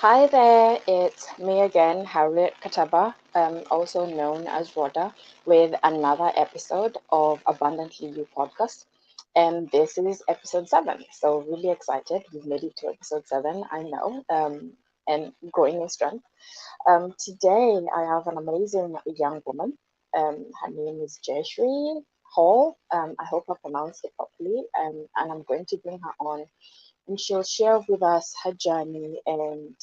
Hi there, it's me again, Harriet Kataba, also known as Rhoda, with another episode of Abundantly You podcast. And this is episode 7. So, really excited. We've made it to episode 7, I know, and growing in strength. Today, I have an amazing young woman. Her name is Jaishri Hall. I hope I pronounced it properly. And I'm going to bring her on and she'll share with us her journey. And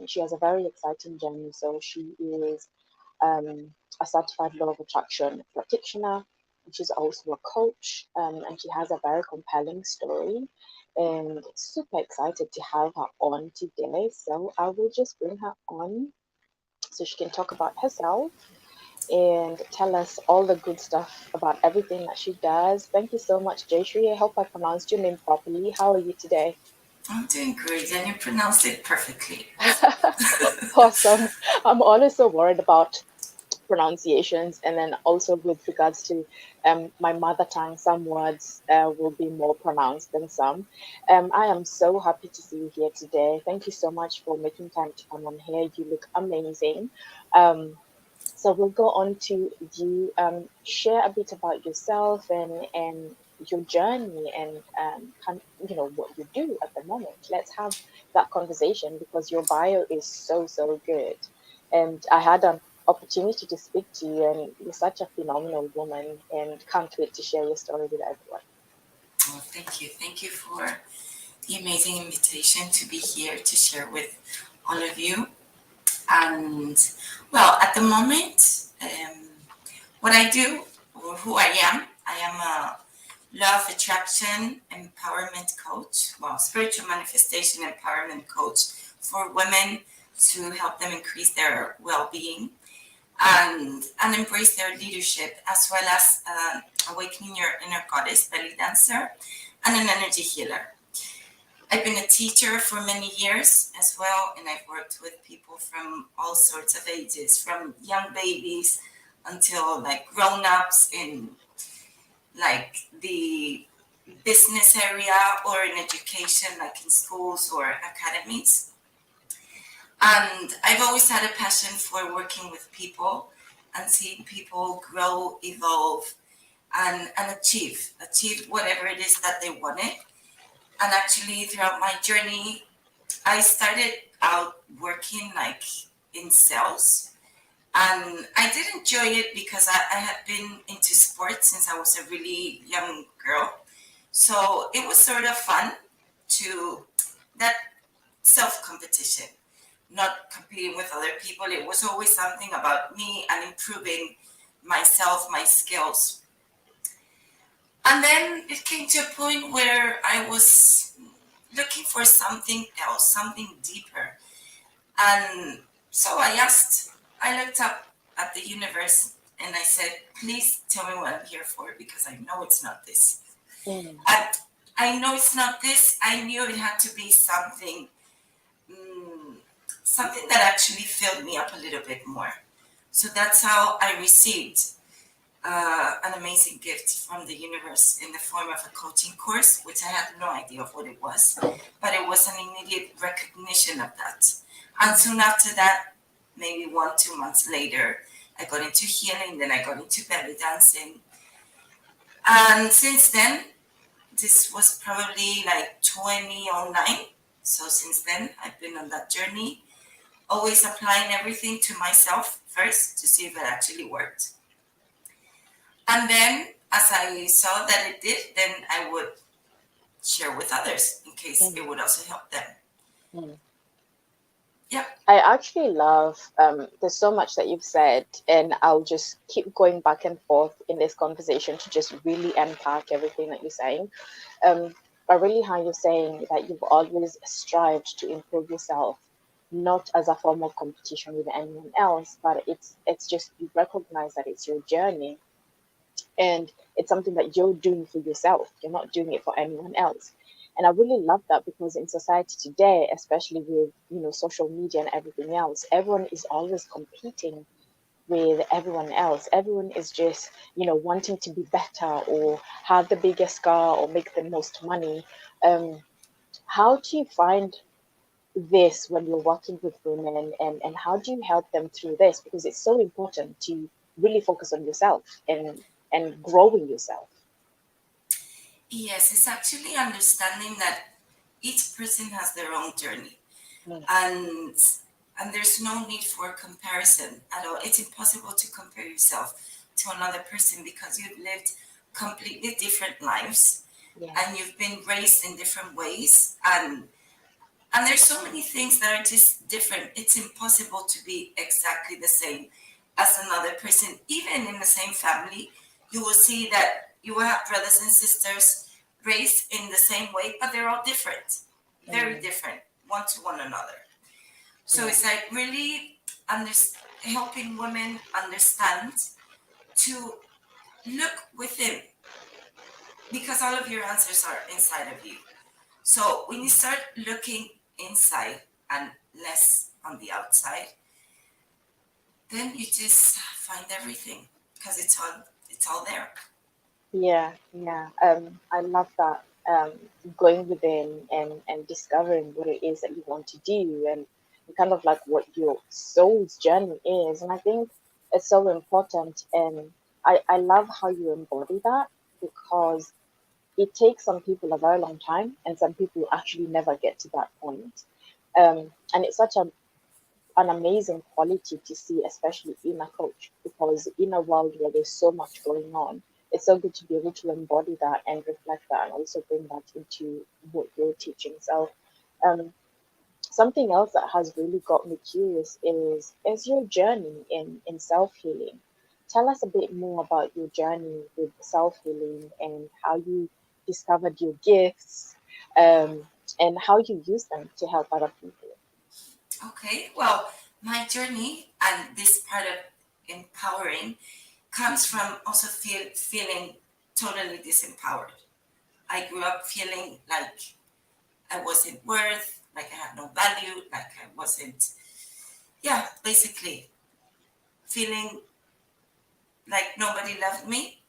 she has a very exciting journey. So she is a certified law of attraction practitioner. And she's also a coach, and she has a very compelling story. And super excited to have her on today. So I will just bring her on so she can talk about herself and tell us all the good stuff about everything that she does. Thank you so much, Jaishri. I hope I pronounced your name properly. How are you today? I'm doing great, and you pronounced it perfectly. Awesome. I'm always so worried about pronunciations, and then also with regards to my mother tongue, some words will be more pronounced than some. I am so happy to see you here today. Thank you so much for making time to come on here. You look amazing. Um, So we'll go on to you share a bit about yourself and your journey and what you do at the moment. Let's have that conversation because your bio is so good, and I had an opportunity to speak to you, and you're such a phenomenal woman, and can't wait to share your story with everyone. Well, thank you. Thank you for the amazing invitation to be here to share with all of you. And well, at the moment, what I do or who I am a law of attraction empowerment coach, well, spiritual manifestation empowerment coach for women to help them increase their well-being and embrace their leadership, as well as awakening your inner goddess belly dancer and an energy healer. I've been a teacher for many years as well, and I've worked with people from all sorts of ages, from young babies until like grown-ups in like the business area or in education, like in schools or academies. And I've always had a passion for working with people and seeing people grow, evolve, and achieve whatever it is that they wanted. And actually, throughout my journey, I started out working like in sales. And I did enjoy it because I had been into sports since I was a really young girl. So it was sort of fun to that self competition, not competing with other people. It was always something about me and improving myself, my skills. And then it came to a point where I was looking for something else, something deeper. And so I looked up at the universe and I said, please tell me what I'm here for because I know it's not this. Mm, And I know it's not this. I knew it had to be something, mm, something that actually filled me up a little bit more. So that's how I received an amazing gift from the universe in the form of a coaching course, which I had no idea of what it was, but it was an immediate recognition of that. And soon after that, maybe 1, 2 months later, I got into healing, then I got into belly dancing. And since then, this was probably like 2009. So since then, I've been on that journey, always applying everything to myself first to see if it actually worked. And then, as I saw that it did, then I would share with others in case mm, it would also help them. mm. Yeah. I actually love, there's so much that you've said, and I'll just keep going back and forth in this conversation to just really unpack everything that you're saying. But really, how you're saying that you've always strived to improve yourself, not as a form of competition with anyone else, but it's just you recognize that it's your journey and it's something that you're doing for yourself. You're not doing it for anyone else. And I really love that because in society today, especially with social media and everything else, everyone is always competing with everyone else. Everyone is just wanting to be better or have the biggest car or make the most money. How do you find this when you're working with women, and how do you help them through this? Because it's so important to really focus on yourself and growing yourself. Yes, it's actually understanding that each person has their own journey, Mm, and there's no need for comparison at all. It's impossible to compare yourself to another person because you've lived completely different lives yeah. and you've been raised in different ways, and there's so many things that are just different. It's impossible to be exactly the same as another person. Even in the same family, you will see that you will have brothers and sisters raised in the same way, but they're all different, very Mm, different, one to one another. So yeah. it's like really under, helping women understand to look within, because all of your answers are inside of you. So when you start looking inside and less on the outside, then you just find everything because it's all there. Yeah, yeah. I love that. Going within and discovering what it is that you want to do, and kind of like what your soul's journey is. And I think it's so important. And I love how you embody that, because it takes some people a very long time, and some people actually never get to that point. And it's such an amazing quality to see, especially in a coach, because in a world where there's so much going on, it's so good to be able to embody that and reflect that, and also bring that into what you're teaching. So, um, something else that has really got me curious is your journey in self healing. Tell us a bit more about your journey with self healing and how you discovered your gifts, um, and how you use them to help other people. Okay, well, my journey and this part of empowering comes from also feeling totally disempowered. I grew up feeling like I wasn't worth, like I had no value, like I wasn't, yeah, basically feeling like nobody loved me.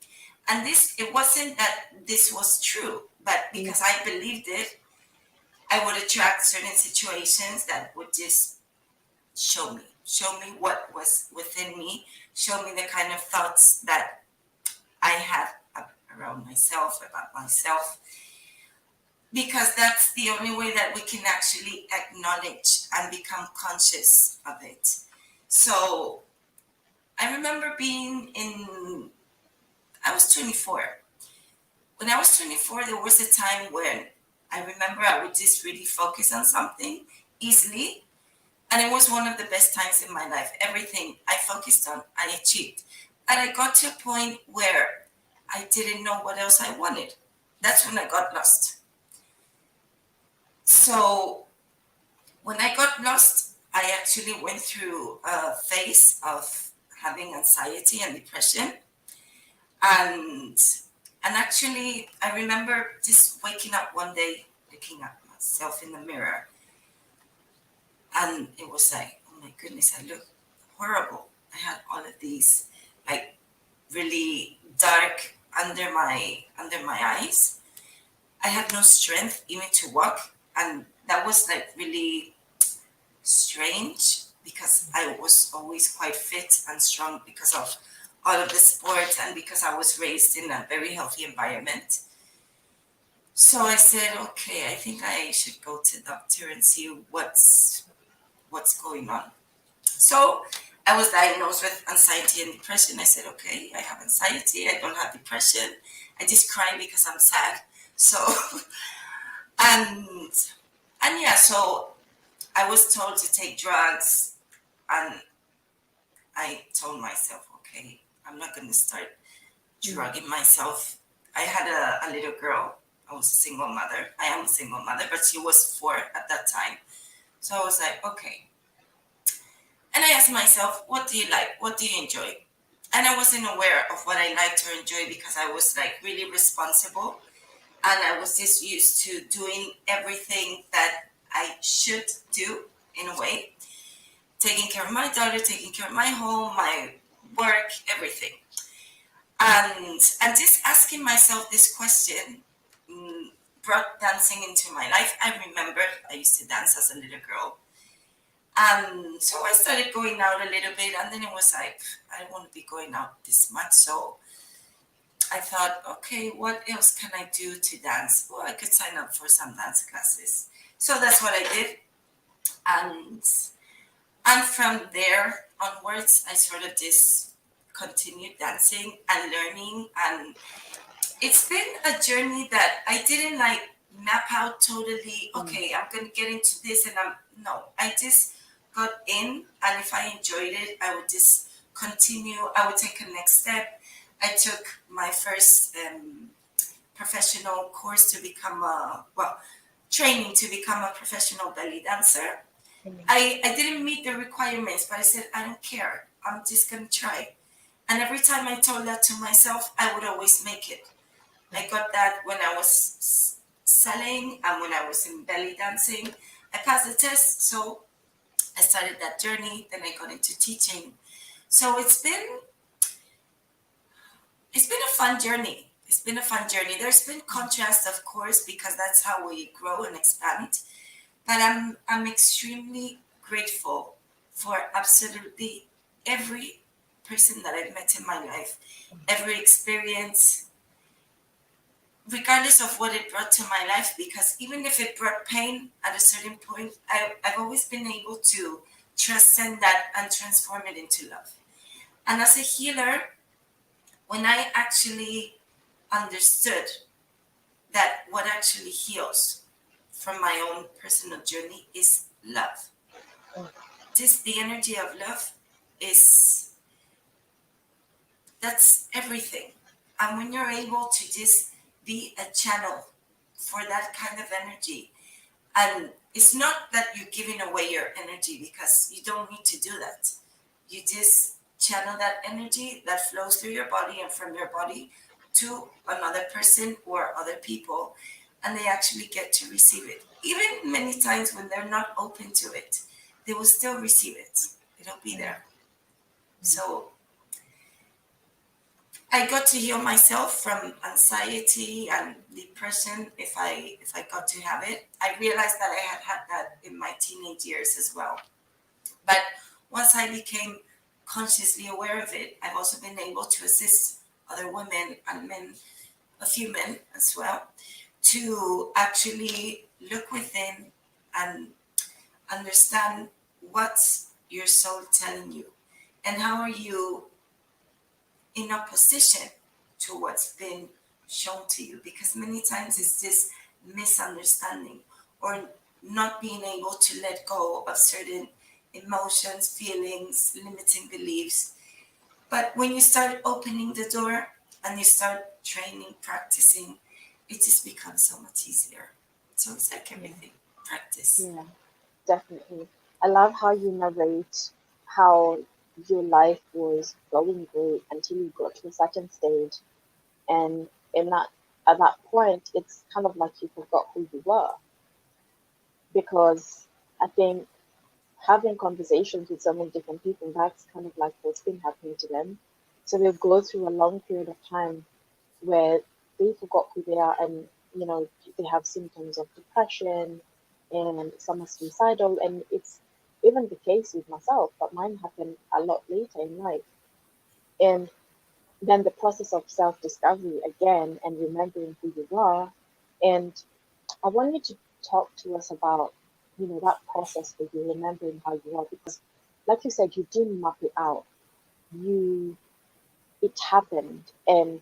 And this, it wasn't that this was true, but Mm, because I believed it, I would attract certain situations that would just show me what was within me, show me the kind of thoughts that I had around myself, about myself, because that's the only way that we can actually acknowledge and become conscious of it. So I remember being in, I was 24. When I was 24, there was a time when I remember I would just really focus on something easily. And it was one of the best times in my life. Everything I focused on, I achieved. And I got to a point where I didn't know what else I wanted. That's when I got lost. So when I got lost, I actually went through a phase of having anxiety and depression. And actually I remember just waking up one day, looking at myself in the mirror, and it was like, oh my goodness, I look horrible. I had all of these like really dark under my eyes. I had no strength even to walk, and that was like really strange because I was always quite fit and strong because of all of the sports and because I was raised in a very healthy environment. So I said, okay, I think I should go to the doctor and see what's going on. So I was diagnosed with anxiety and depression. I said, okay, I have anxiety. I don't have depression. I just cry because I'm sad. So and yeah, so I was told to take drugs, and I told myself, okay, I'm not going to start mm, drugging myself. I had a little girl. I was a single mother. I am a single mother, but she was 4 at that time. So I was like, okay. And I asked myself, what do you like? What do you enjoy? And I wasn't aware of what I liked or enjoyed because I was like really responsible, and I was just used to doing everything that I should do in a way, taking care of my daughter, taking care of my home, my work, everything. And just asking myself this question, brought dancing into my life. I remember I used to dance as a little girl. And so I started going out a little bit, and then it was like, I don't want to be going out this much. So I thought, okay, what else can I do to dance? Well, I could sign up for some dance classes. So that's what I did. And and from there onwards, I sort of just continued dancing and learning. And it's been a journey that I didn't like map out totally. Mm. Okay, I'm gonna get into this, and I just got in, and if I enjoyed it, I would just continue. I would take a next step. I took my first professional course to become training to become a professional belly dancer. Mm. I didn't meet the requirements, but I said, I don't care. I'm just going to try. And every time I told that to myself, I would always make it. I got that when I was selling and when I was in belly dancing. I passed the test, so I started that journey. Then I got into teaching. So it's been a fun journey. It's been a fun journey. There's been contrast, of course, because that's how we grow and expand. But I'm extremely grateful for absolutely every person that I've met in my life, every experience, regardless of what it brought to my life. Because even if it brought pain at a certain point, I've always been able to transcend that and transform it into love. And as a healer, when I actually understood that what actually heals from my own personal journey is love. Mm. Just the energy of love is that's everything. And when you're able to just be a channel for that kind of energy, and it's not that you're giving away your energy because you don't need to do that. You just channel that energy that flows through your body and from your body to another person or other people, and they actually get to receive it. Even many times when they're not open to it, they will still receive it. It'll be Mm. there. So I got to heal myself from anxiety and depression if I got to have it. I realized that I had that in my teenage years as well. But once I became consciously aware of it, I've also been able to assist other women and men, a few men as well, to actually look within and understand what's your soul telling you and how are you in opposition to what's been shown to you, because many times it's this misunderstanding or not being able to let go of certain emotions, feelings, limiting beliefs. But when you start opening the door and you start training, practicing, it just becomes so much easier. So it's like Yeah. everything, practice. Yeah, definitely. I love how you narrate how your life was going great until you got to a certain stage, and in that at that point, it's kind of like you forgot who you were, because I think having conversations with so many different people, that's kind of like what's been happening to them. So they'll go through a long period of time where they forgot who they are, and they have symptoms of depression, and some are suicidal, and it's even the case with myself, but mine happened a lot later in life. And then the process of self-discovery again and remembering who you are. And I want you to talk to us about, that process for you remembering how you are, because like you said, you didn't map it out. You It happened, and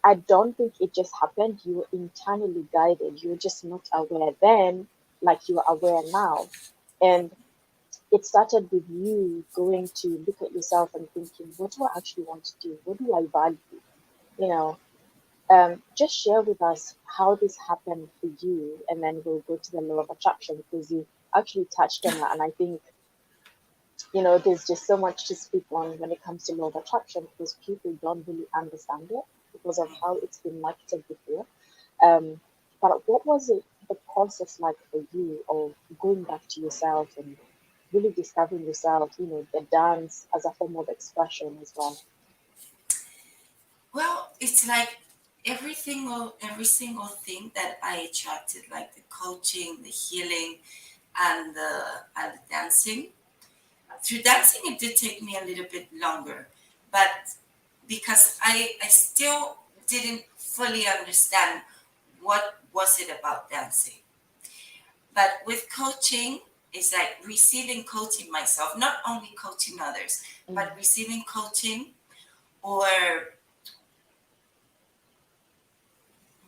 I don't think it just happened. You were internally guided. You were just not aware then, like you are aware now. And it started with you going to look at yourself and thinking, what do I actually want to do? What do I value? You know, just share with us how this happened for you, and then we'll go to the law of attraction, because you actually touched on that. And I think, there's just so much to speak on when it comes to law of attraction, because people don't really understand it because of how it's been marketed before. Um, but what was the process like for you of going back to yourself and really discovering yourself, the dance as a form of expression as well? Well, it's like every single thing that I attracted, like the coaching, the healing, and the dancing. Through dancing, it did take me a little bit longer, but because I still didn't fully understand what was it about dancing. But with coaching, it's like receiving coaching myself, not only coaching others, Mm. but receiving coaching or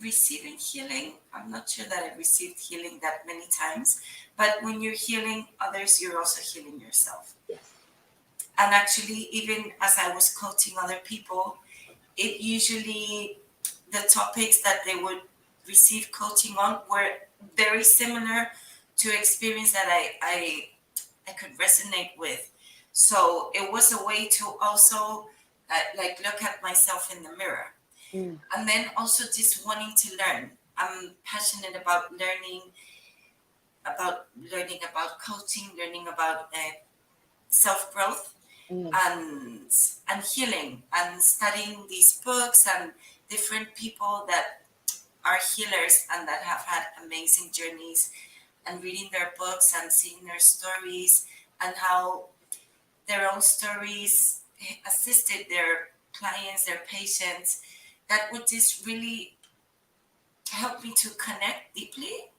receiving healing. I'm not sure that I received healing that many times, but when you're healing others, you're also healing yourself. Yes. And actually, even as I was coaching other people, it usually, the topics that they would receive coaching on were very similar to experience that I could resonate with. So it was a way to also like look at myself in the mirror. Mm. And then also just wanting to learn. I'm passionate about coaching, learning about self growth, Mm. and and healing, and studying these books and different people that are healers and that have had amazing journeys, and reading their books and seeing their stories and how their own stories assisted their clients, their patients. That would just really help me to connect deeply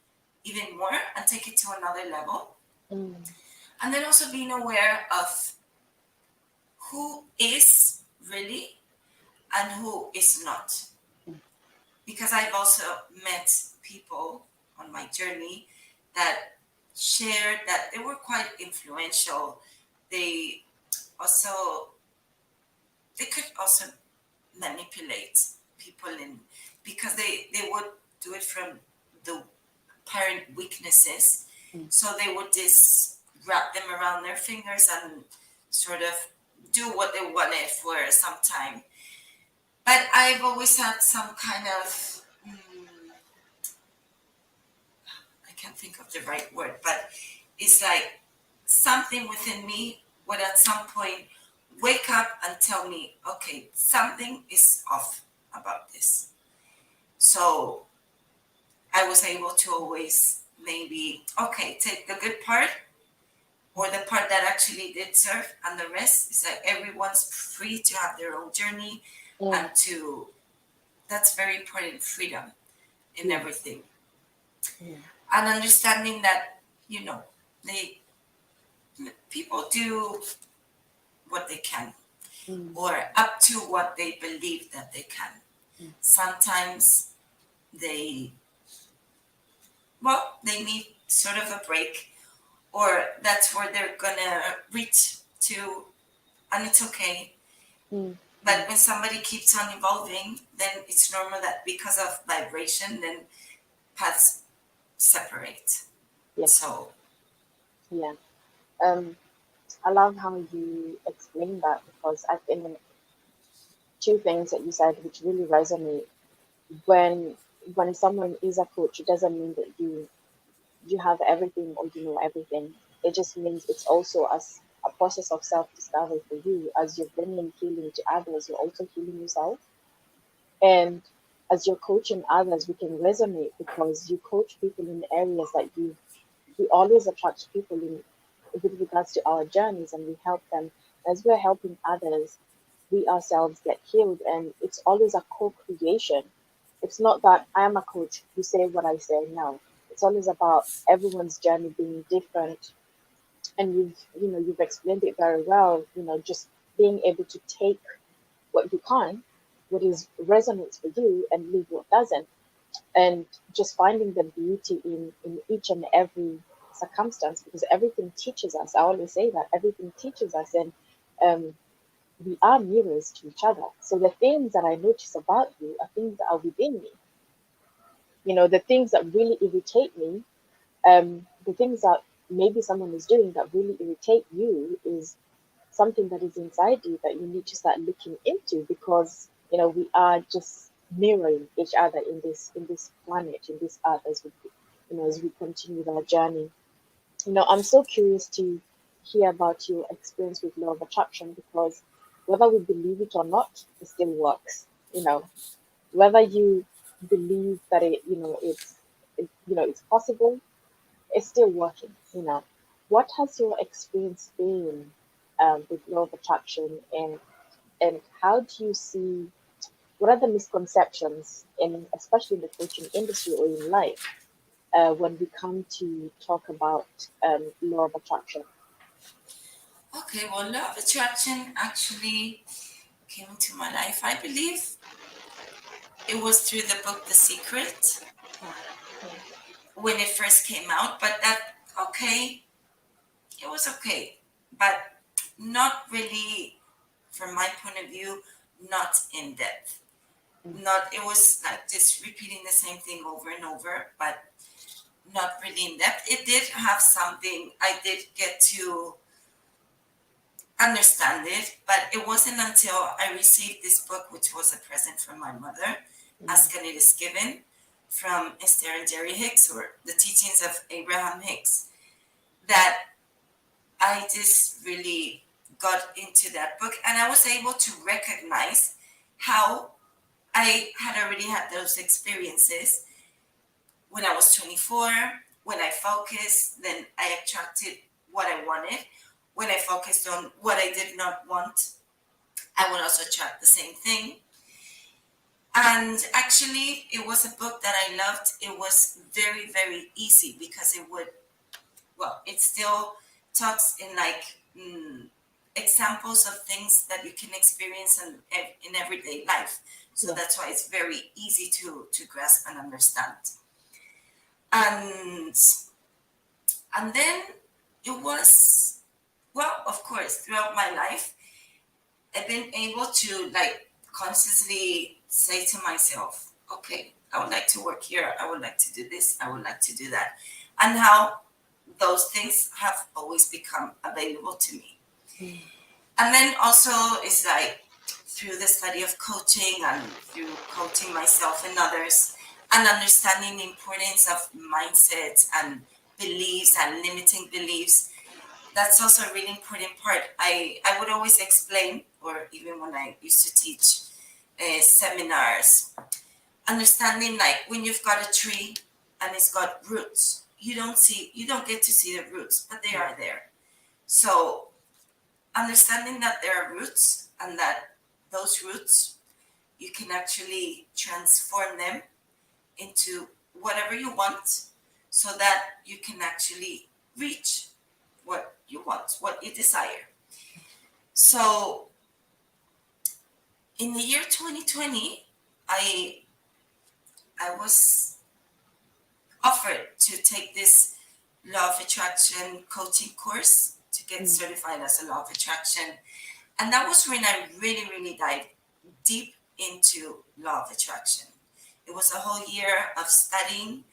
even more and take it to another level. Mm. And then also being aware of who is really and who is not. Mm. Because I've also met people on my journey that shared that they were quite influential. They also they could also manipulate people in, because they would do it from the apparent weaknesses. Mm. So they would just wrap them around their fingers and sort of do what they wanted for some time. But I've always had some kind of, I can't think of the right word, but it's like something within me would at some point wake up and tell me, okay, something is off about this. So I was able to always maybe, okay, take the good part or the part that actually did serve, and the rest is like everyone's free to have their own journey Mm. and to, that's very important, freedom in Yeah. everything. Yeah. And understanding that, you know, they people do what they can Mm. or up to what they believe that they can. Mm. Sometimes they, well, they need sort of a break, or that's where they're gonna reach to, and it's okay. Mm. Mm. But when somebody keeps on evolving, then it's normal that because of vibration, then paths separate. Yes. So Yeah. Um, I love how you explain that because I think two things that you said which really resonate. When when someone is a coach, it doesn't mean that you have everything or you know everything. It just means it's also as a process of self discovery for you. As you're bringing healing to others, you're also healing yourself. And as you're coaching others, we can resonate because you coach people in areas that we always attract people in with regards to our journeys and we help them. As we're helping others, we ourselves get healed and it's always a co-creation. It's not that I'm a coach, you say what I say. No. It's always about everyone's journey being different. And you've explained it very well, just being able to take what you can, what is resonates for you and leave what doesn't, and just finding the beauty in each and every circumstance because everything teaches us. I always say that everything teaches us, and um, we are mirrors to each other. So the things that I notice about you are things that are within me. The things that really irritate me, the things that maybe someone is doing that really irritate you is something that is inside you that you need to start looking into because we are just mirroring each other in this planet, in this earth, as we continue our journey. I'm so curious to hear about your experience with law of attraction because whether we believe it or not, it still works. whether you believe that it's possible, it's still working. What has your experience been with law of attraction, and how do you see what are the misconceptions in especially in the coaching industry or in life when we come to talk about law of attraction? Okay, well, law of attraction actually came into my life. I believe it was through the book The Secret when it first came out, but okay, it was okay, but not really, from my point of view, not in depth. Mm. Not, it was like just repeating the same thing over and over, but not really in depth. It did have something, I did get to understand it, but it wasn't until I received this book, which was a present from my mother, Mm. Ask and It Is Given, from Esther and Jerry Hicks, or The Teachings of Abraham Hicks, that I just really got into that book, and I was able to recognize how I had already had those experiences when I was 24. When I focused, then I attracted what I wanted. When I focused on what I did not want, I would also attract the same thing. And actually, it was a book that I loved. It was very, very easy because it still talks in like examples of things that you can experience in everyday life. So Yeah. that's why it's very easy to grasp and understand. And and then it was, well, of course, throughout my life, I've been able to like consciously say to myself, okay, I would like to work here, I would like to do this, I would like to do that. And how those things have always become available to me. Mm. And then also it's like through the study of coaching and through coaching myself and others and understanding the importance of mindset and beliefs and limiting beliefs, that's also a really important part. I would always explain, or even when I used to teach seminars, understanding like when you've got a tree and it's got roots, you don't get to see the roots, but they are there. So understanding that there are roots and that those roots, you can actually transform them into whatever you want so that you can actually reach what you want, what you desire. So in the year 2020, I I was offered to take this law of attraction coaching course to get Mm. certified as a law of attraction. And that was when I really, really dived deep into law of attraction. It was a whole year of studying,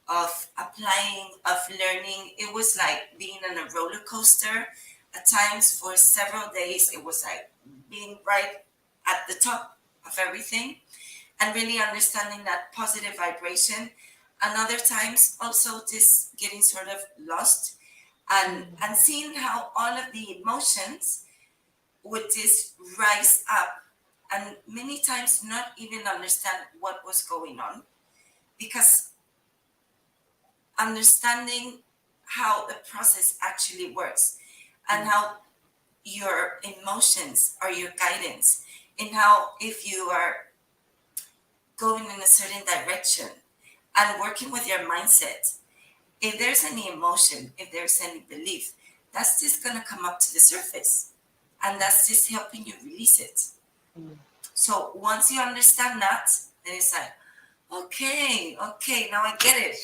of applying, of learning. It was like being on a roller coaster. At times, for several days, it was like being right at the top of everything and really understanding that positive vibration. And other times, also just getting sort of lost and Mm. seeing how all of the emotions would just rise up and many times not even understand what was going on because understanding how the process actually works and Mm. how your emotions are your guidance and how if you are going in a certain direction and working with your mindset, if there's any emotion, if there's any belief, that's just going to come up to the surface and that's just helping you release it. Mm. So once you understand that, then it's like, okay, now I get it.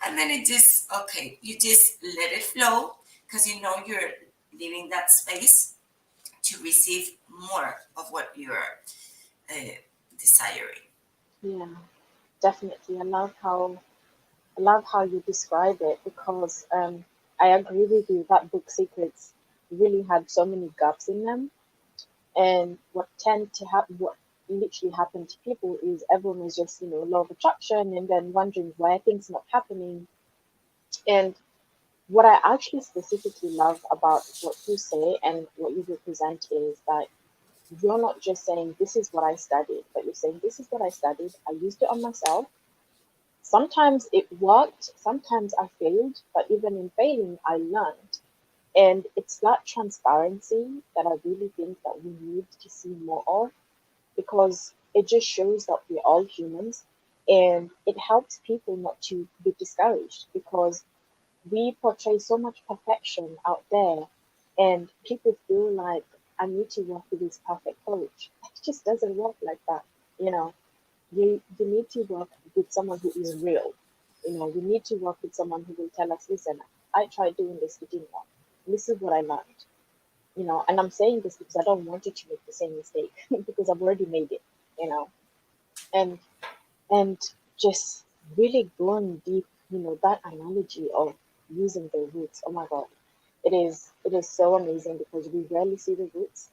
And then it just, okay, you just let it flow because you know you're leaving that space to receive more of what you're uh, desiring. Yeah, definitely. I love how you describe it because I agree with you that book Secrets really had so many gaps in them. And what literally happened to people is everyone is just law of attraction and then wondering why things not happening. And what I actually specifically love about what you say and what you represent is that you're not just saying, this is what I studied, but you're saying, this is what I studied. I used it on myself. Sometimes it worked, sometimes I failed, but even in failing, I learned. And it's that transparency that I really think that we need to see more of, because it just shows that we're all humans, and it helps people not to be discouraged, because we portray so much perfection out there, and people feel like, I need to work with this perfect coach. It just doesn't work like that. You know, you need to work with someone who is real. We need to work with someone who will tell us, listen, I tried doing this, it didn't work. This is what I learned. And I'm saying this because I don't want you to make the same mistake because I've already made it, you know. And and just really going deep, that analogy of using the roots. Oh my God, it is so amazing because we rarely see the roots,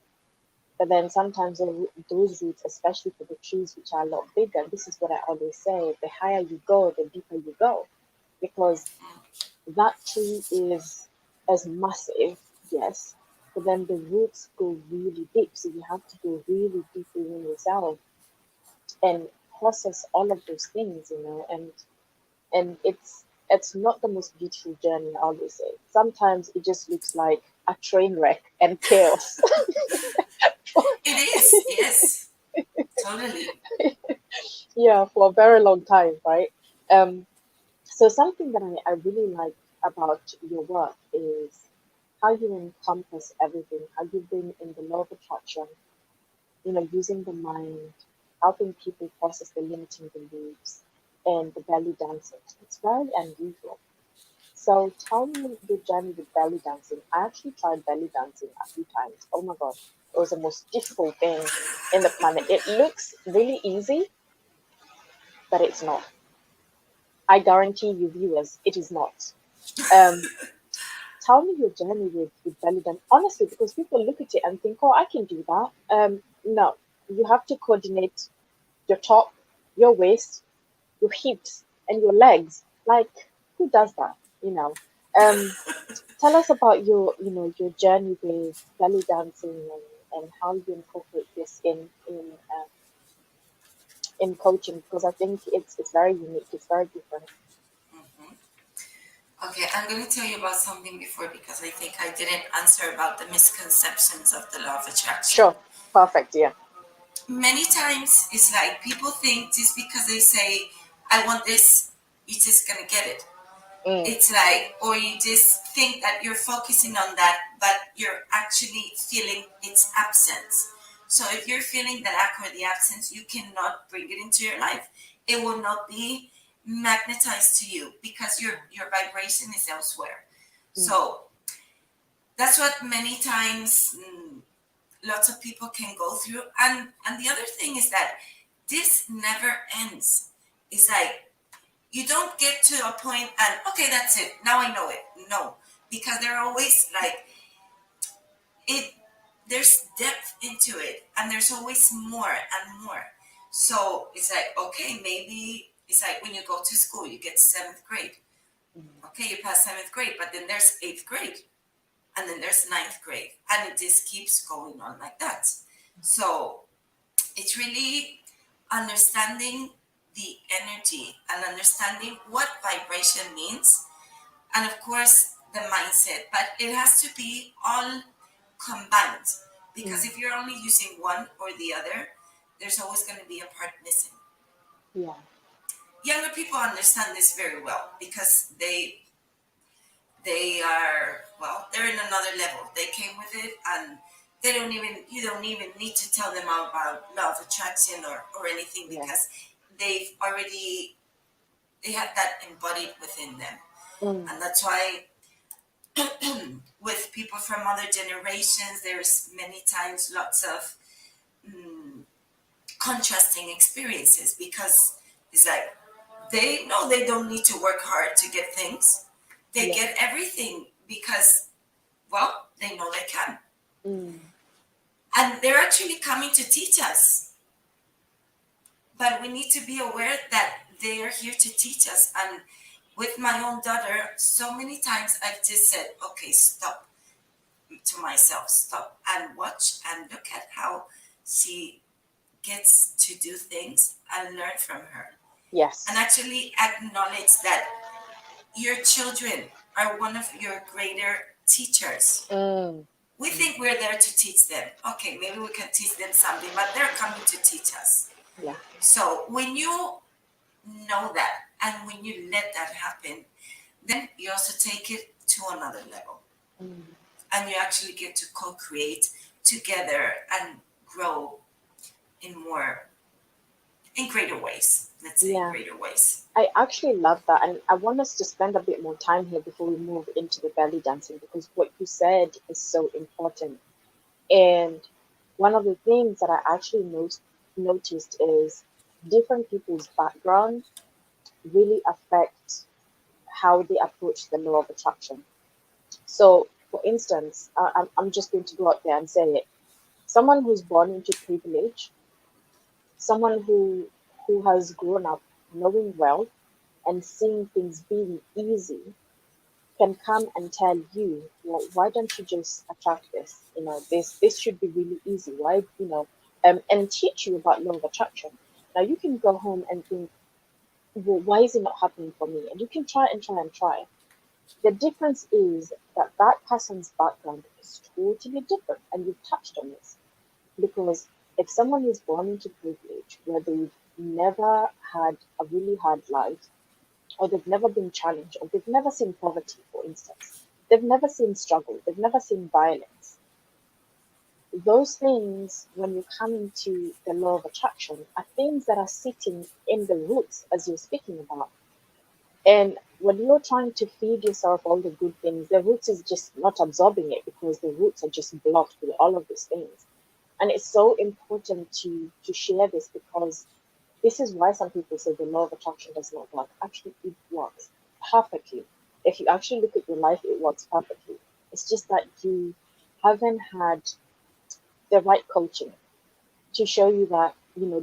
but then sometimes those roots, especially for the trees which are a lot bigger, this is what I always say: the higher you go, the deeper you go, because that tree is as massive, yes, but then the roots go really deep. So you have to go really deep within yourself and process all of those things, and it's not the most beautiful journey, I always say. Sometimes it just looks like a train wreck and chaos. It is, yes, totally. Yeah, for a very long time, right? Um, so something that I really like about your work is how you encompass everything, how you bring in the law of attraction, using the mind, helping people process the limiting beliefs, and the belly dancing. It's very unusual. So tell me your journey with belly dancing. I actually tried belly dancing a few times. Oh my God, it was the most difficult thing in the planet. It looks really easy, but it's not. I guarantee you, viewers, it is not. Um, Tell me your journey with belly dance, honestly, because people look at it and think, oh, I can do that. No, you have to coordinate your top, your waist, your hips, and your legs. Like, who does that? You know. Um, Tell us about your journey with belly dancing, and how you incorporate this in coaching, because I think it's very unique. It's very different. Hmm. Okay, I'm going to tell you about something before because I think I didn't answer about the misconceptions of the law of attraction. Sure. Perfect. Yeah. Many times it's like people think just because they say, I want this, you're just going to get it. Mm, It's like, or you just think that you're focusing on that, but you're actually feeling its absence. So if you're feeling the lack or the absence, you cannot bring it into your life. It will not be magnetized to you because your vibration is elsewhere. mm, So that's what many times lots of people can go through. And the other thing is that this never ends. It's like you don't get to a point and okay, that's it, now I know it. No, because they're always like it, there's depth into it and there's always more and more. So it's like, okay, maybe it's like when you go to school, you get seventh grade. mm, Okay, you pass seventh grade, but then there's eighth grade, and then there's ninth grade, and it just keeps going on like that. So it's really understanding the energy and understanding what vibration means, and of course the mindset, but it has to be all combined, because mm. if you're only using one or the other, there's always going to be a part missing. Yeah. Younger people understand this very well because they are, well, they're in another level, they came with it, and they don't even, you don't even need to tell them about law of attraction or anything, Yeah. because they've already, they have that embodied within them. Mm, And that's why with people from other generations, there's many times lots of contrasting experiences, because it's like they know they don't need to work hard to get things. They yeah. get everything because, well, they know they can. Mm, And they're actually coming to teach us. But we need to be aware that they are here to teach us. And with my own daughter, so many times I've just said, okay, stop. to myself, stop and watch and look at how she gets to do things and learn from her. And Yes. actually acknowledge that your children are one of your greater teachers. Mm. We think we're there to teach them. Okay, maybe we can teach them something, but they're coming to teach us. Yeah. So when you know that and when you let that happen, then you also take it to another level. Mm. And you actually get to co-create together and grow in more, in greater ways. Let's say in Yeah. greater ways. I actually love that, and I want us to spend a bit more time here before we move into the belly dancing because what you said is so important. And one of the things that I actually noticed is different people's background really affect how they approach the law of attraction. So, for instance, I'm just going to go out there and say it. Someone who's born into privilege, someone who has grown up knowing wealth and seeing things being easy can come and tell you, well, why don't you just attract this? This should be really easy. Why, and teach you about law of attraction. Now you can go home and think, well, why is it not happening for me? And you can try and try and try. The difference is that that person's background is totally different, and you've touched on this because if someone is born into privilege where they've never had a really hard life, or they've never been challenged, or they've never seen poverty, for instance, they've never seen struggle, they've never seen violence. Those things, when you come into the law of attraction, are things that are sitting in the roots, as you're speaking about. And when you're trying to feed yourself all the good things, the roots is just not absorbing it because the roots are just blocked with all of these things. And it's so important to share this because this is why some people say the law of attraction does not work. Actually, it works perfectly. If you actually look at your life, it works perfectly. It's just that you haven't had the right coaching to show you that,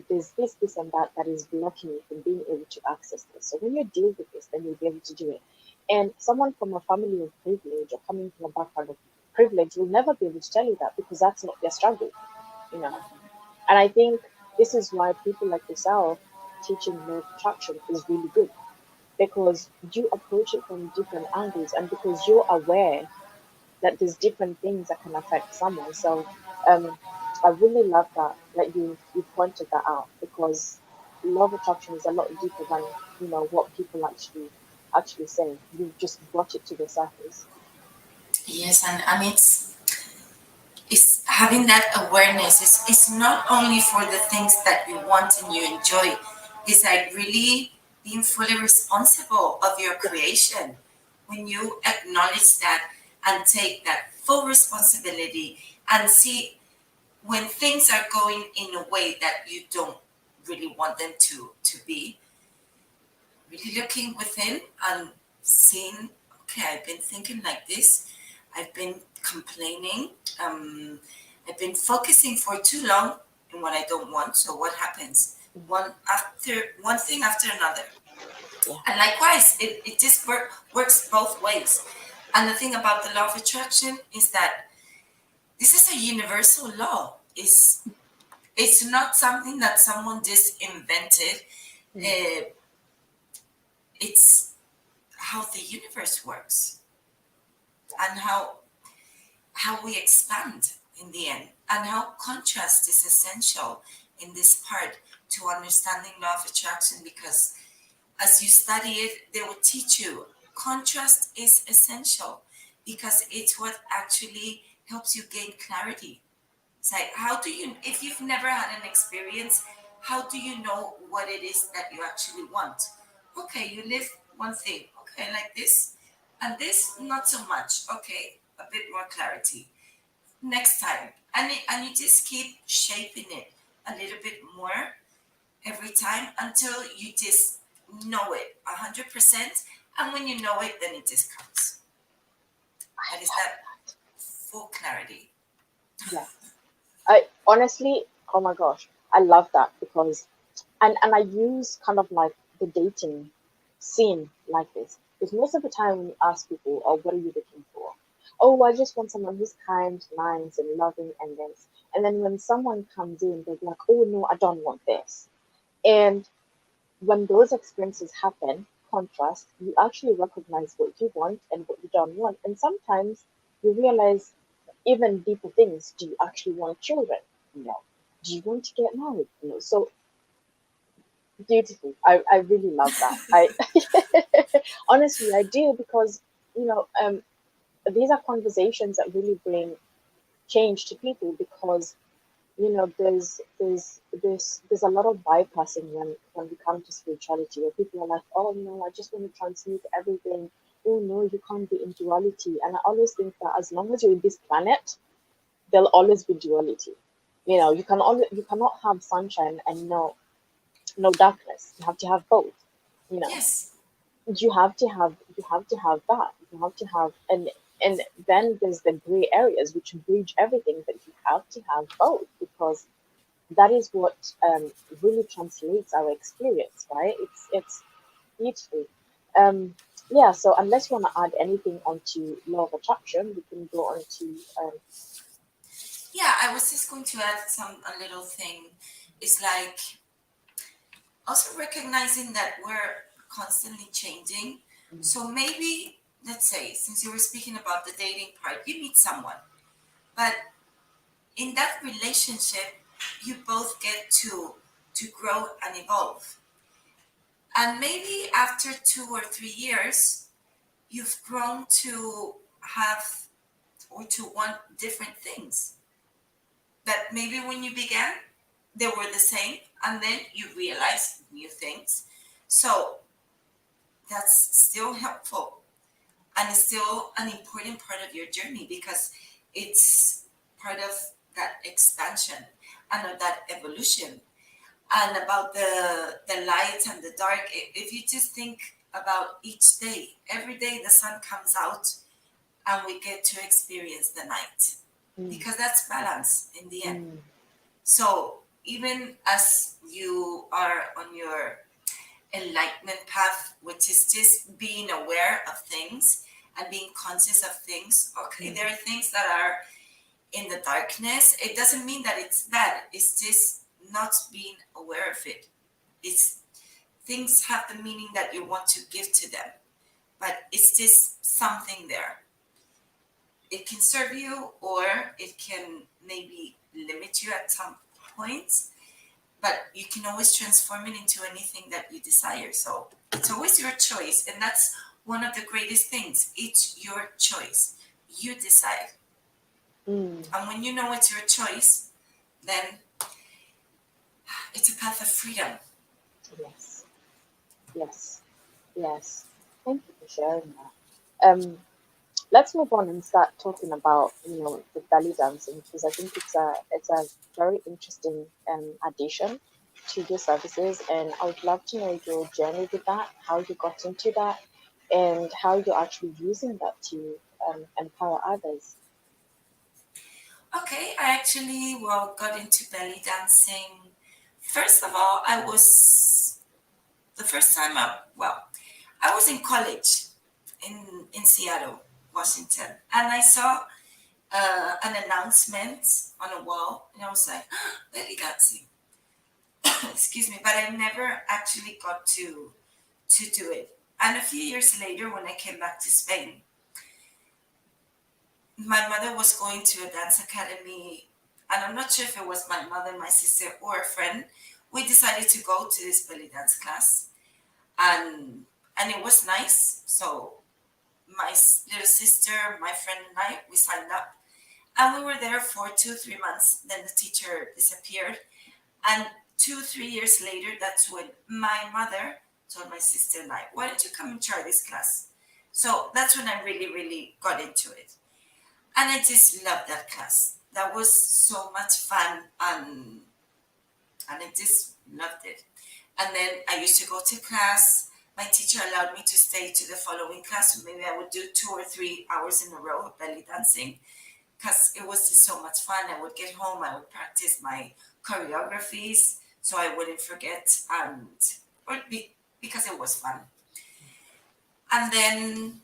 there's this, and that is blocking you from being able to access this. So when you deal with this, then you'll be able to do it. And someone from a family of privilege or coming from a background of privilege will never be able to tell you that because that's not their struggle, you know. And I think this is why people like yourself teaching law of attraction is really good because you approach it from different angles and because you're aware that there's different things that can affect someone. So um, I really love that you pointed that out because law of attraction is a lot deeper than what people actually say. You just brought it to the surface. Yes, and it's having that awareness. It's not only for the things that you want and you enjoy. It's like really being fully responsible of your Yeah. creation. When you acknowledge that and take that full responsibility and see when things are going in a way that you don't really want them to be, really looking within and seeing, okay, I've been thinking like this, I've been complaining, um, I've been focusing for too long in what I don't want. So what happens? Mhm. One thing after another. Yeah. And likewise, it just works both ways. And the thing about the law of attraction is that this is a universal law. It's not something that someone just invented. Mm. Uh, it's how the universe works and how we expand in the end and how contrast is essential in this part to understanding law of attraction because as you study it they will teach you contrast is essential because it's what actually helps you gain clarity. It's like, how do you, if you've never had an experience, how do you know what it is that you actually want? Okay, you live one thing, okay, like this, and this, not so much. Okay, a bit more clarity. Next time. And you just keep shaping it a little bit more every time until you just know it 100%. And when you know it, then it just comes. I That is love that full clarity. that. Yeah. I honestly, oh my gosh, I love that because, and I use kind of like the dating scene like this because most of the time when you ask people, oh, what are you looking for? oh, I just want someone who's kind, nice, and loving, and this. And then when someone comes in, they're like, oh no, I don't want this. And when those experiences happen, contrast, you actually recognize what you want and what you don't want. And sometimes you realize even deeper things. Do you actually want children? No. Do you want to get married? No. So beautiful. I really love that. I honestly I do because these are conversations that really bring change to people because there's a lot of bypassing when we come to spirituality where people are like, oh no, I just want to transmute everything. Oh no, you can't be in duality. And I always think that as long as you're in this planet, there'll always be duality. You cannot have sunshine and no darkness. You have to have both. You know, Yes. you have to have that. You have to have and then there's the gray areas which bridge everything, but you have to have both because that is what really translates our experience, right? It's beautiful. Um, yeah. So unless you want to add anything onto law of attraction, we can go on to Yeah, I was just going to add a little thing. It's like also recognizing that we're constantly changing. So maybe, let's say, since you were speaking about the dating part, you meet someone, but in that relationship, you both get to grow and evolve. And maybe after 2 or 3 years, you've grown to have or to want different things that maybe when you began, they were the same, and then you realize new things. So that's still helpful and it's still an important part of your journey because it's part of that expansion and of that evolution and about the light and the dark. If you just think about each day, every day the sun comes out and we get to experience the night mm, because that's balance in the end. mm, So even as you are on your enlightenment path, which is just being aware of things and being conscious of things. Okay, mm, there are things that are in the darkness. It doesn't mean that it's bad. It's just not being aware of it. It's things have the meaning that you want to give to them, but it's just something there. It can serve you or it can maybe limit you at some points, but you can always transform it into anything that you desire. So it's always your choice. And that's one of the greatest things. It's your choice. You decide. mm. And when you know it's your choice, then it's a path of freedom. Yes, yes, yes. Thank you for sharing that. Let's move on and start talking about the belly dancing because I think it's a very interesting addition to your services, and I would love to know your journey with that, how you got into that, and how you're actually using that to empower others. Okay, I actually got into belly dancing. First of all, I was the first time I was in college in Seattle, Washington, and I saw an announcement on a wall, and I was like, belly dancing. Excuse me, but I never actually got to do it. And a few years later, when I came back to Spain, my mother was going to a dance academy, and I'm not sure if it was my mother, my sister, or a friend. We decided to go to this belly dance class, and it was nice. So my little sister, my friend, and I we signed up. And we were there for 2, 3 months. Then the teacher disappeared. And 2, 3 years later, that's when my mother told my sister and I, why don't you come and try this class? So that's when I really, really got into it. And I just loved that class. That was so much fun and I just loved it. And then I used to go to class. My teacher allowed me to stay to the following class. So maybe I would do 2 or 3 hours in a row of belly dancing because it was just so much fun. I would get home, I would practice my choreographies so I wouldn't forget, and because it was fun. And then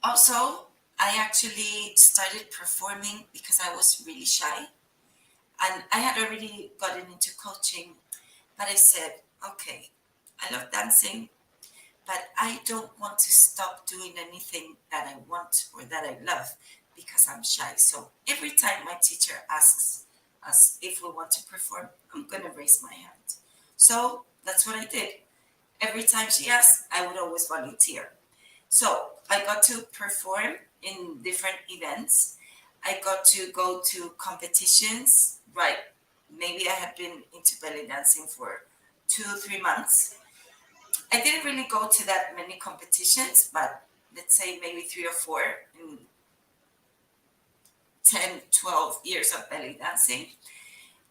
also, I actually started performing because I was really shy. And I had already gotten into coaching, but I said, okay, I love dancing, but I don't want to stop doing anything that I want or that I love because I'm shy. So every time my teacher asks us if we want to perform, I'm going to raise my hand. So that's what I did. Every time she asked, I would always volunteer. So I got to perform in different events. I got to go to competitions. Right. Maybe I had been into belly dancing for 2, 3 months. I didn't really go to that many competitions, but let's say maybe 3 or 4 in 10, 12 years of belly dancing.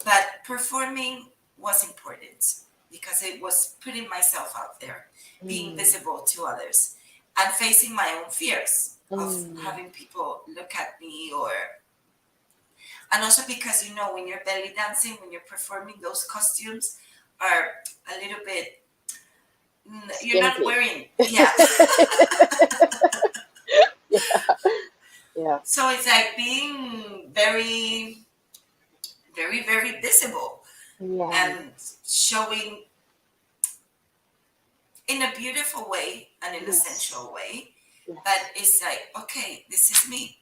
But performing was important because it was putting myself out there, being Mm. visible to others, and facing my own fears of Mm. having people look at me and also because when you're belly dancing, when you're performing, those costumes are a little bit, you're not Skimpy. wearing, yeah. Yeah. Yeah. So it's like being very, very, very visible Yeah. and showing in a beautiful way and in a Yes. sensual way. But Yes. it's like, okay, this is me.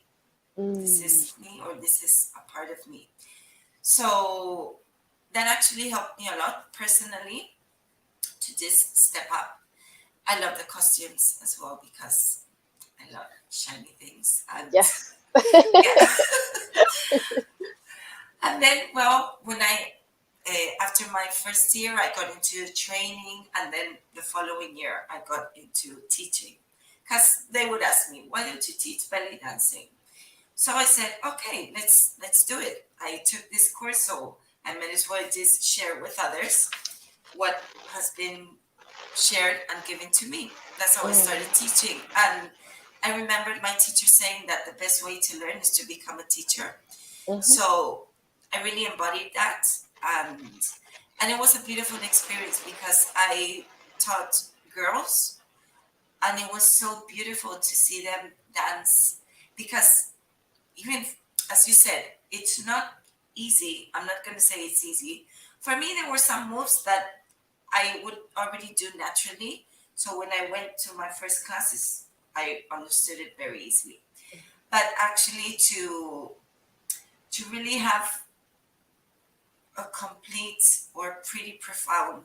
This Mm. is me, or this is a part of me. So that actually helped me a lot personally to just step up. I love the costumes as well because I love shiny things. And Yes. yeah. And then, well, when after my first year, I got into training, and then the following year, I got into teaching. Because they would ask me, why don't you teach belly dancing? So I said, okay, let's do it. I took this course, so I might as well just share with others what has been shared and given to me. That's how I Mm. started teaching. And I remembered my teacher saying that the best way to learn is to become a teacher. Mm-hmm. So I really embodied that, and it was a beautiful experience because I taught girls, and it was so beautiful to see them dance because even as you said, it's not easy. I'm not going to say it's easy. For me, there were some moves that I would already do naturally. So when I went to my first classes, I understood it very easily. But actually, to really have a complete or pretty profound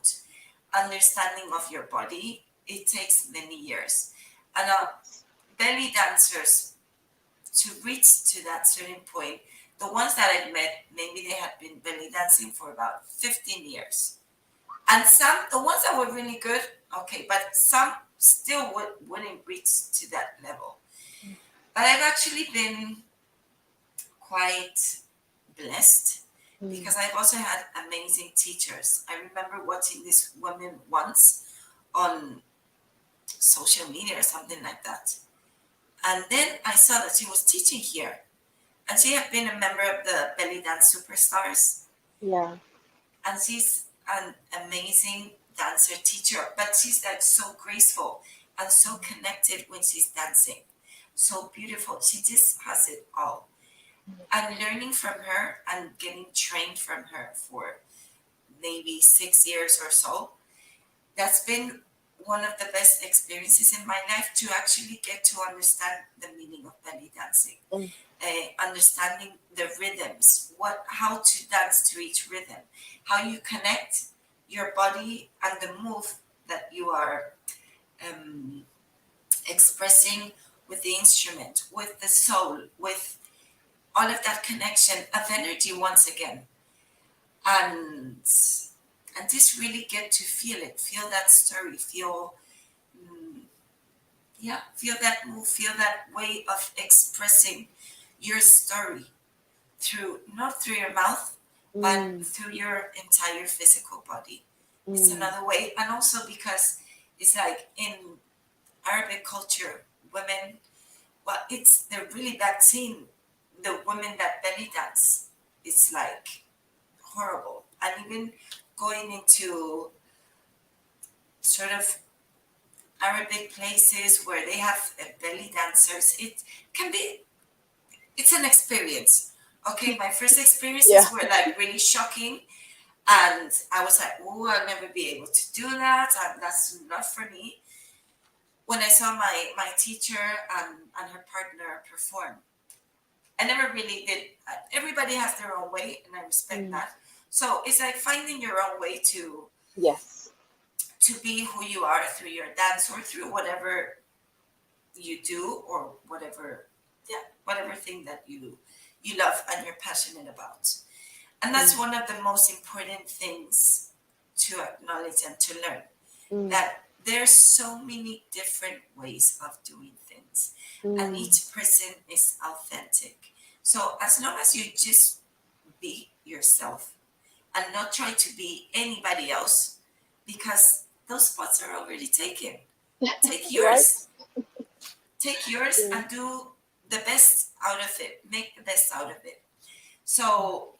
understanding of your body, it takes many years. And belly dancers, to reach to that certain point, the ones that I've met, maybe they had been belly dancing for about 15 years. And some, the ones that were really good, okay, but some still wouldn't reach to that level. But I've actually been quite blessed Mm. because I've also had amazing teachers. I remember watching this woman once on social media or something like that. And then I saw that she was teaching here. And she had been a member of the Belly Dance Superstars. Yeah. And she's an amazing dancer teacher. But she's like so graceful and so connected when she's dancing. So beautiful. She just has it all. And learning from her and getting trained from her for maybe 6 years or so, that's been one of the best experiences in my life to actually get to understand the meaning of belly dancing, Mm. understanding the rhythms, how to dance to each rhythm, how you connect your body and the move that you are um, expressing with the instrument, with the soul, with all of that connection of energy once again, and just really get to feel it, feel that story, feel mm, yeah, feel that move, feel that way of expressing your story through not through your mouth, but Mm. through your entire physical body. It's Mm. another way, and also because it's like in Arabic culture, women, well, it's the really bad scene. The women that belly dance, it's like horrible, and even going into sort of Arabic places where they have belly dancers. It can be, it's an experience. Okay, my first Yeah. experiences were like really shocking, and I was like, oh, I'll never be able to do that. That's not for me. When I saw my teacher and her partner perform, I never really did. Everybody has their own way, and I respect Mm. that. So it's like finding your own way Yes. to be who you are through your dance or through whatever you do or whatever, yeah, whatever thing that you love and you're passionate about. And that's Mm. one of the most important things to acknowledge and to learn, Mm. that there's so many different ways of doing things and Mm. each person is authentic. So as long as you just be yourself and not try to be anybody else, because those spots are already taken. Take Right. yours. Take yours Yeah. and do the best out of it. Make the best out of it. So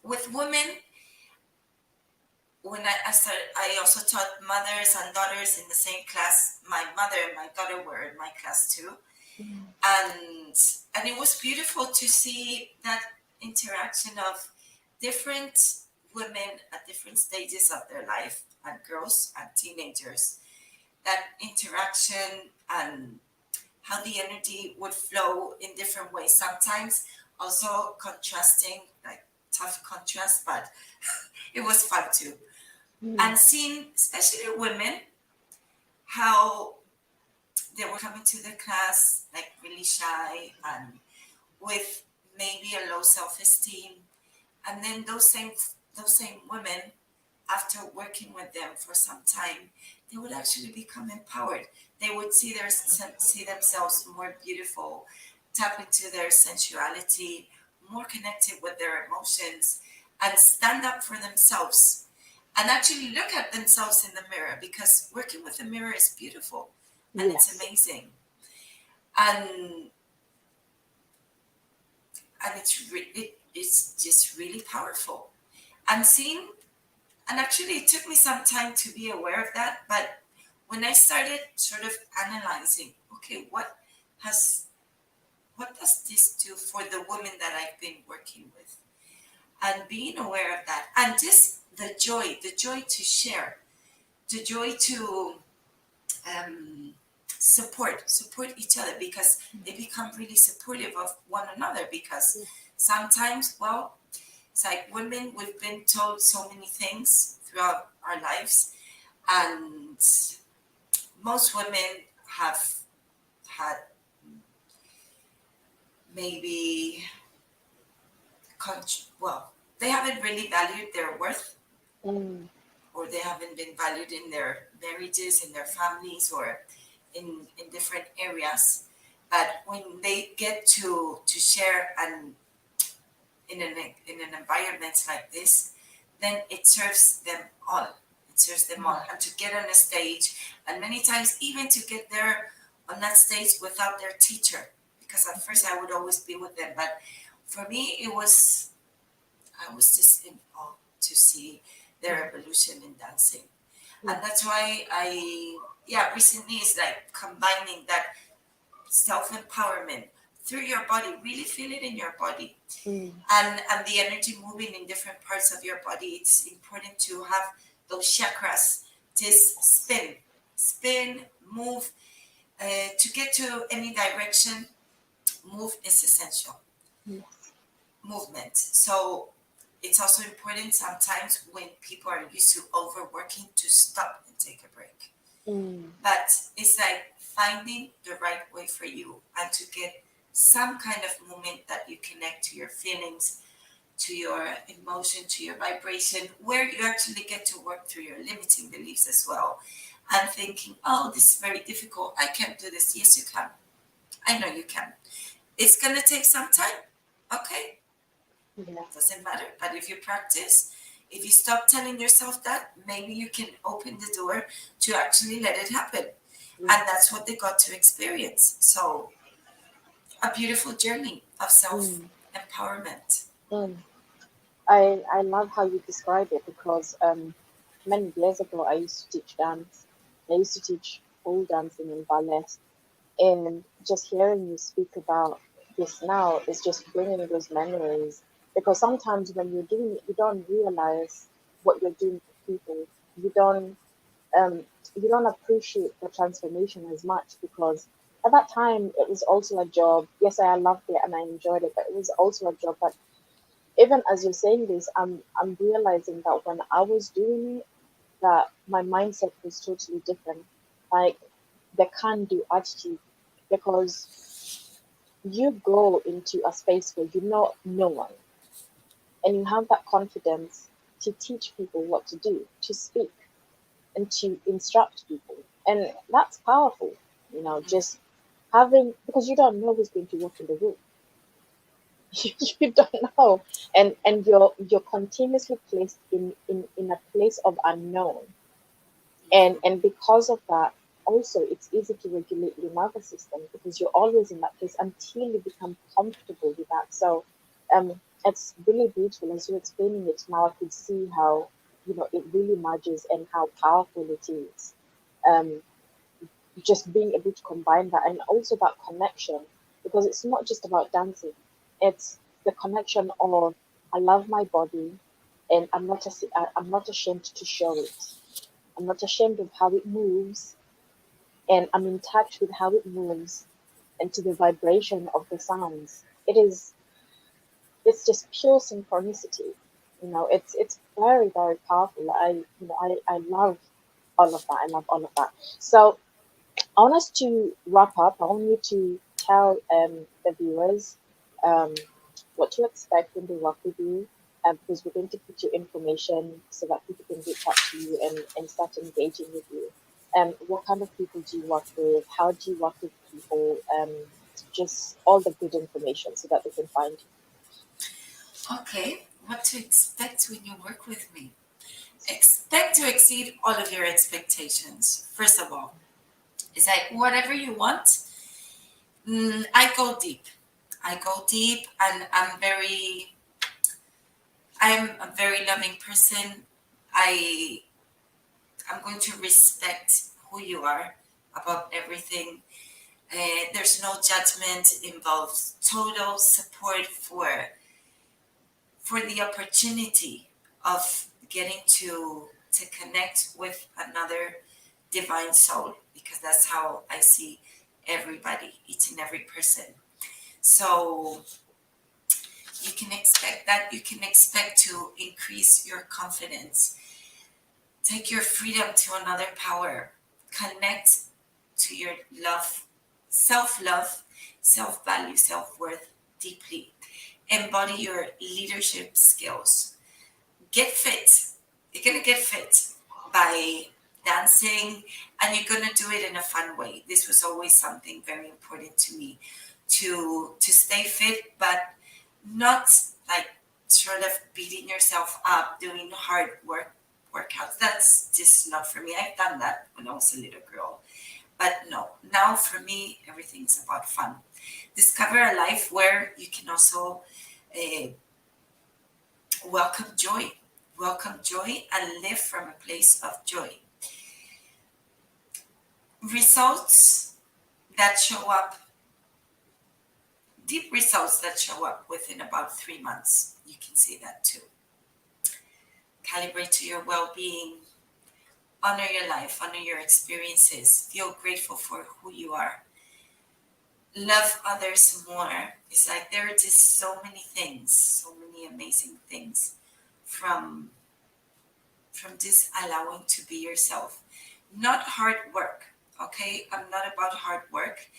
with women, when I started, I also taught mothers and daughters in the same class. My mother and my daughter were in my class too, Mm. and and it was beautiful to see that interaction of different women at different stages of their life, and girls and teenagers. That interaction and how the energy would flow in different ways. Sometimes also contrasting, like tough contrast, but it was fun too. Mm. And seeing, especially women, how they were coming to the class like really shy and with maybe a low self-esteem, and then those same women, after working with them for some time, they would actually become empowered. They would see themselves more beautiful, tap into their sensuality, more connected with their emotions, and stand up for themselves. And actually look at themselves in the mirror, because working with the mirror is beautiful and it's Yes. amazing. And it's just really powerful. And seeing, and actually it took me some time to be aware of that, but when I started sort of analyzing, okay, has what does this do for the women that I've been working with, and being aware of that, and just the joy to share, the joy to um, support each other, because they become really supportive of one another. Because sometimes, well, it's like women, we've been told so many things throughout our lives, and most women have had maybe well, they haven't really valued their worth, Mm. or they haven't been valued in their marriages, in their families, or in different areas. But when they get to share and in an environment like this, then it serves them all. It serves them all. And to get on a stage, and many times even to get there on that stage without their teacher, because at first I would always be with them, but for me it was, I was just in awe to see their evolution in dancing. And that's why yeah, recently it's like combining that self empowerment through your body, really feel it in your body, Mm. and the energy moving in different parts of your body. It's important to have those chakras just spin, move, to get to any direction. Move is essential. Yes. Movement. So it's also important sometimes when people are used to overworking to stop and take a break. Mm. But it's like finding the right way for you, and to get some kind of movement that you connect to your feelings, to your emotion, to your vibration, where you actually get to work through your limiting beliefs as well. And thinking, oh, this is very difficult. I can't do this. Yes, you can. I know you can. It's going to take some time. Okay, Yeah. doesn't matter. But if you practice, if you stop telling yourself that, maybe you can open the door to actually let it happen. Yeah. And that's what they got to experience. So, a beautiful journey of self Mm. empowerment. Mm. I love how you describe it because many years ago I used to teach dance. I used to teach pole dancing and ballet. And just hearing you speak about this now is just bringing those memories. Because sometimes when you're doing it, you don't realize what you're doing for people. You don't um, you don't appreciate the transformation as much because at that time it was also a job. Yes, I loved it and I enjoyed it, but it was also a job. But even as you're saying this, I'm realizing that when I was doing it, that my mindset was totally different. Like the can do attitude, because you go into a space where you know no one and you have that confidence to teach people what to do, to speak and to instruct people. And that's powerful, just having, because you don't know who's going to walk in the room. You don't know. And you're continuously placed in a place of unknown. And because of that, also it's easy to regulate your nervous system because you're always in that place until you become comfortable with that. So it's really beautiful as you're explaining it now. I could see how it really merges and how powerful it is. Um, just being able to combine that and also that connection, because it's not just about dancing, it's the connection of I love my body and I'm not ashamed to show it. I'm not ashamed of how it moves, and I'm in touch with how it moves and to the vibration of the sounds. It's just pure synchronicity. It's very, very powerful. I love all of that. I love all of that. So I want us to wrap up. I want you to tell the viewers um, what to expect when they work with you, because we're going to put your information so that people can reach out to you and start engaging with you. What kind of people do you work with? How do you work with people? Just all the good information so that they can find you. Okay, what to expect when you work with me? Expect to exceed all of your expectations. First of all, it's like whatever you want. I go deep. I go deep, and I'm a very loving person. I I'm going to respect who you are above everything. There's no judgment involved. Total support for the opportunity of getting to connect with another divine soul, because that's how I see everybody, each and every person. So you can expect that. You can expect to increase your confidence, take your freedom to another power, connect to your love, self-love, self-value, self-worth deeply, embody your leadership skills, get fit. You're gonna get fit by dancing, and you're gonna do it in a fun way. This was always something very important to me, to stay fit, but not like sort of beating yourself up, doing hard workouts. That's just not for me. I've done that when I was a little girl, but no. Now for me, everything's about fun. Discover a life where you can also uh, welcome joy. Welcome joy and live from a place of joy. Results that show up, deep results that show up within about 3 months. You can see that too. Calibrate to your well being, honor your life, honor your experiences, feel grateful for who you are, love others more. It's like there are just so many things, so many amazing things from just allowing to be yourself. Not hard work, okay? I'm not about hard work.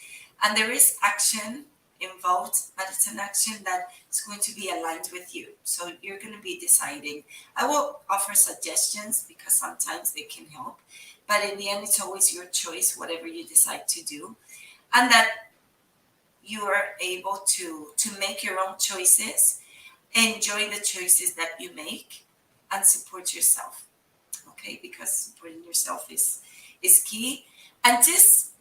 And there is action involved, but it's an action that is going to be aligned with you. So you're going to be deciding. I will offer suggestions because sometimes they can help. But in the end, it's always your choice, whatever you decide to do. And that you are able to make your own choices, enjoy the choices that you make, and support yourself. Okay, because supporting yourself is key. And just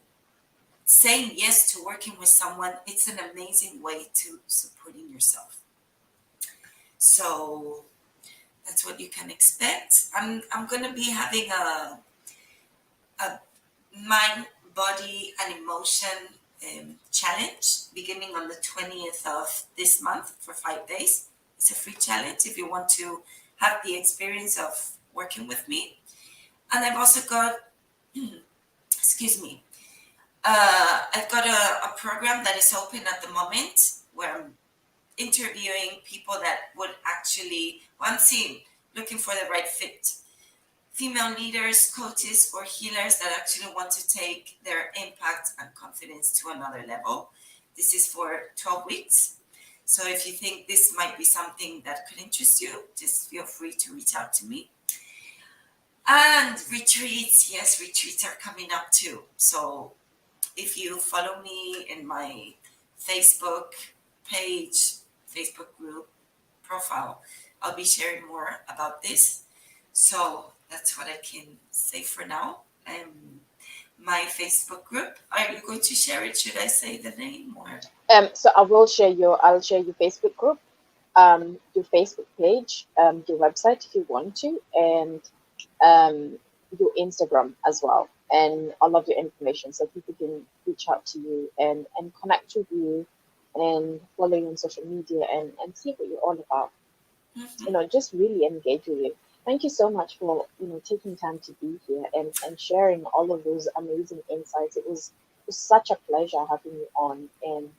saying yes to working with someone, it's an amazing way to supporting yourself. So that's what you can expect. I'm gonna be having a mind, body, and emotion challenge beginning on the 20th of this month for 5 days. It's a free challenge if you want to have the experience of working with me. And I've also got, excuse me, I've got a program that is open at the moment where I'm interviewing people that would actually, one team looking for the right fit, female leaders, coaches, or healers that actually want to take their impact and confidence to another level. This is for 12 weeks. So if you think this might be something that could interest you, just feel free to reach out to me. And retreats, yes, retreats are coming up too. So if you follow me in my Facebook page, Facebook group profile, I'll be sharing more about this. So that's what I can say for now. My Facebook group. Are you going to share it? Should I say the name or? So I'll share your Facebook group, your Facebook page, your website if you want to, and your Instagram as well, and all of your information so people can reach out to you and connect with you and follow you on social media and see what you're all about. Just really engage with you. Thank you so much for, taking time to be here and sharing all of those amazing insights. It was such a pleasure having you on and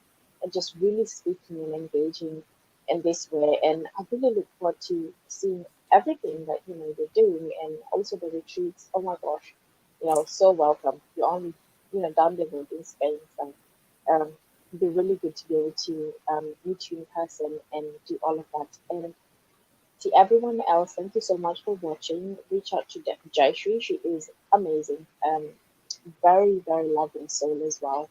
just really speaking and engaging in this way. And I really look forward to seeing everything that, you're doing and also the retreats. Oh my gosh, so welcome. You're only, down the road in Spain. So it'd be really good to be able to meet you in person and do all of that. And to everyone else, thank you so much for watching. Reach out to Jaishri. She is amazing. Very, very loving soul as well.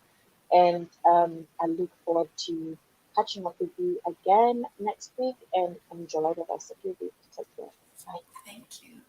And I look forward to catching up with you again next week and enjoy the rest of your week. Take care. Bye. Thank you.